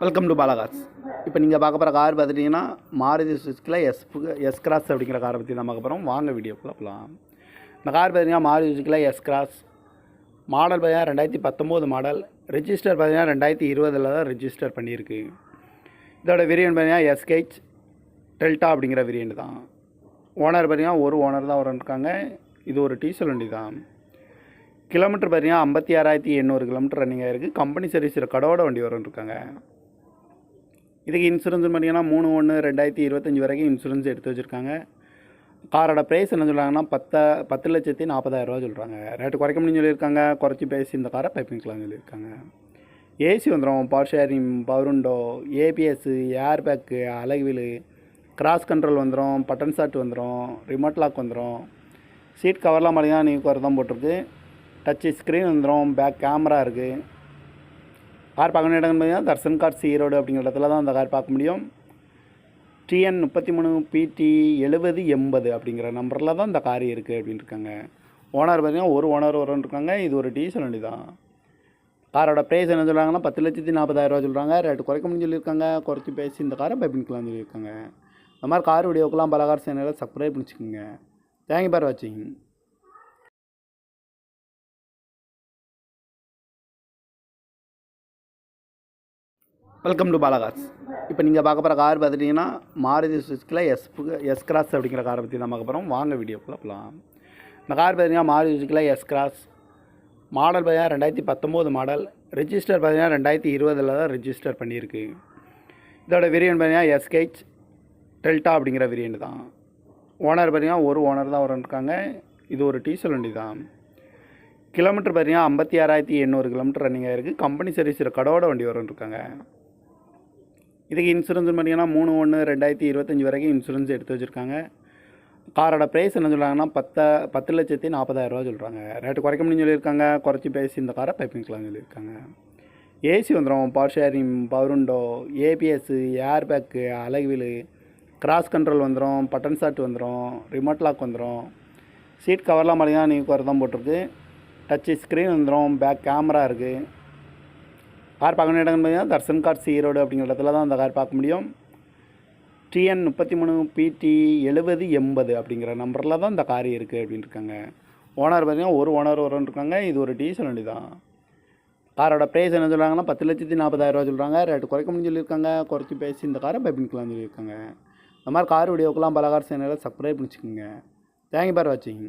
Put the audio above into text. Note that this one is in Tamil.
Welcome to Bala Cars. இப்போ நீங்கள் பார்க்க போகிற கார் பார்த்துட்டிங்கன்னா மாருதி சுசுக்கியில் எஸ் கிராஸ் அப்படிங்கிற காரை பற்றி தான் பார்க்க போகிறோம். வாங்க வீடியோக்குள்ளே போகலாம். இந்த கார் பார்த்தீங்கன்னா மாருதி சுசுக்கியில் எஸ் கிராஸ் மாடல் பார்த்தீங்கன்னா 2019 மாடல். ரெஜிஸ்டர் பார்த்தீங்கன்னா 2020 தான் ரெஜிஸ்டர் பண்ணியிருக்கு. இதோட வேரியன்ட் பார்த்தீங்கன்னா எஸ்கேச் டெல்டா அப்படிங்கிற வேரியன்ட் தான். ஓனர் பார்த்தீங்கன்னா ஒரு ஓனர் தான் இருக்காங்க. இது ஒரு டீசல் வண்டி தான். கிலோமீட்டர் பார்த்தீங்கன்னா 56,800 கிலோமீட்டர் ரன்னிங் ஆகிருக்கு. கம்பெனி சர்வீஸில் கடவோட வண்டி இருக்காங்க. இதுக்கு இன்சூரன்ஸ் பார்த்தீங்கன்னா 3/1/2025 வரைக்கும் இன்சூரன்ஸ் எடுத்து வச்சுருக்காங்க. காரோட ப்ரைஸ் என்ன சொல்கிறாங்கன்னா 10,40,000 சொல்கிறாங்க. ரேட்டு குறைக்க முடியும்னு சொல்லியிருக்காங்க. குறைச்சி பேசி இந்த காரை பைப்பிங்கலாம்னு சொல்லியிருக்காங்க. ஏசி வந்துடும், power steering, power window, ABS, air bag, அலகுவீல், கிராஸ் கண்ட்ரோல் வந்துடும், பட்டன் ஸ்டார்ட் வந்துடும், ரிமோட் லாக் வந்துடும். சீட் கவர்லாம் பார்த்தீங்கன்னா நியூ கவர் தான் போட்டிருக்கு. டச் ஸ்க்ரீன் வந்துடும், பேக் கேமரா இருக்குது. கார் பார்க்கணும் இடம்னு பார்த்தீங்கன்னா தர்சன் கார்ஸ் ஈரோடு அப்படிங்கிற இடத்துல தான் அந்த கார் பார்க்க முடியும். TN 33 PT 7080 அப்படிங்கிற நம்பரில் தான் இந்த கார் இருக்குது அப்படின்னு இருக்காங்க. ஓனர் பார்த்தீங்கன்னா ஒரு ஓனர் இருக்காங்க. இது ஒரு டீசல் வண்டி தான். காரோட ப்ரைஸ் என்ன சொல்கிறாங்கன்னா 10,40,000 சொல்கிறாங்க. ரேட்டு குறைக்க முடியும்னு சொல்லியிருக்காங்க. குறைச்சி பேசி இந்த காரை பைப்பிங்கலாம்னு சொல்லியிருக்காங்க. இந்த மாதிரி கார் வீடியோக்கெல்லாம் பலகார் சேனலை சப்ஸ்கிரைப் பண்ணிச்சுக்கோங்க. தேங்க்யூ ஃபார் வாட்சிங். Welcome to Bala Cars. இப்போ நீங்கள் பார்க்க போகிற கார் பார்த்துட்டிங்கன்னா மாருதி சுசுக்கியில் எஸ் கிராஸ் அப்படிங்கிற காரை பற்றி தான் பார்க்க போகிறோம். வாங்க வீடியோக்குள்ளே போகலாம். இந்த கார் பார்த்தீங்கன்னா மாருதி சுசுக்கியில் எஸ் கிராஸ் மாடல் பார்த்தீங்கன்னா 2019 மாடல். ரெஜிஸ்டர் பார்த்தீங்கன்னா 2020 தான் ரெஜிஸ்டர் பண்ணியிருக்கு. இதோட வேரியன்ட் பார்த்தீங்கன்னா எஸ்கேச் டெல்டா அப்படிங்கிற வேரியன்ட் தான். ஓனர் பார்த்தீங்கன்னா ஒரு ஓனர் தான் இருக்காங்க. இது ஒரு டீசல் வண்டி தான். கிலோமீட்டர் பார்த்தீங்கன்னா 56,800 கிலோமீட்டர் ரன்னிங் ஆகிருக்கு. கம்பெனி சர்வீஸில் கடவோட வண்டி இருக்காங்க. இதுக்கு இன்சூரன்ஸ் பார்த்தீங்கன்னா 3/1/2025 வரைக்கும் இன்சூரன்ஸ் எடுத்து வச்சுருக்காங்க. காரோட ப்ரைஸ் என்ன சொல்கிறாங்கன்னா 10,40,000 சொல்கிறாங்க. ரேட்டு குறைக்க முடியும்னு சொல்லியிருக்காங்க. குறைச்சி பேசி இந்த காரை பைப்பிங்கலாம்னு சொல்லியிருக்காங்க. ஏசி வந்துடும், power steering, power window, ABS, air bag, அலகுவீல், கிராஸ் கண்ட்ரோல் வந்துடும், பட்டன் ஸ்டார்ட் வந்துடும், ரிமோட் லாக் வந்துடும். சீட் கவர்லாம் பார்த்தீங்கன்னா நியூ கவர் தான் போட்டிருக்கு. டச் ஸ்க்ரீன் வந்துடும், பேக் கேமரா இருக்குது. கார் பார்க்கணும் இடம்னு பார்த்தீங்கன்னா தர்சன் கார்ஸ் ஈரோடு அப்படிங்கிற இடத்துல தான் அந்த கார் பார்க்க முடியும். TN 33 PT 7080 அப்படிங்கிற நம்பரில் தான் இந்த கார் இருக்குது அப்படின்னு இருக்காங்க. ஓனர் பார்த்தீங்கன்னா ஒரு ஓனர் இருக்காங்க. இது ஒரு டீசல் வண்டி தான். காரோட ப்ரைஸ் என்ன சொல்கிறாங்கன்னா 10,40,000 சொல்கிறாங்க. ரேட்டு குறைக்க முடியும்னு சொல்லியிருக்காங்க. குறைச்சி பேசி இந்த காரை பைப்பிங்கலாம்னு சொல்லியிருக்காங்க. இந்த மாதிரி கார் வீடியோக்கெல்லாம் பலகார் சேனலை சப்ஸ்கிரைப் பண்ணிச்சுக்கோங்க. தேங்க்யூ ஃபார் வாட்சிங்.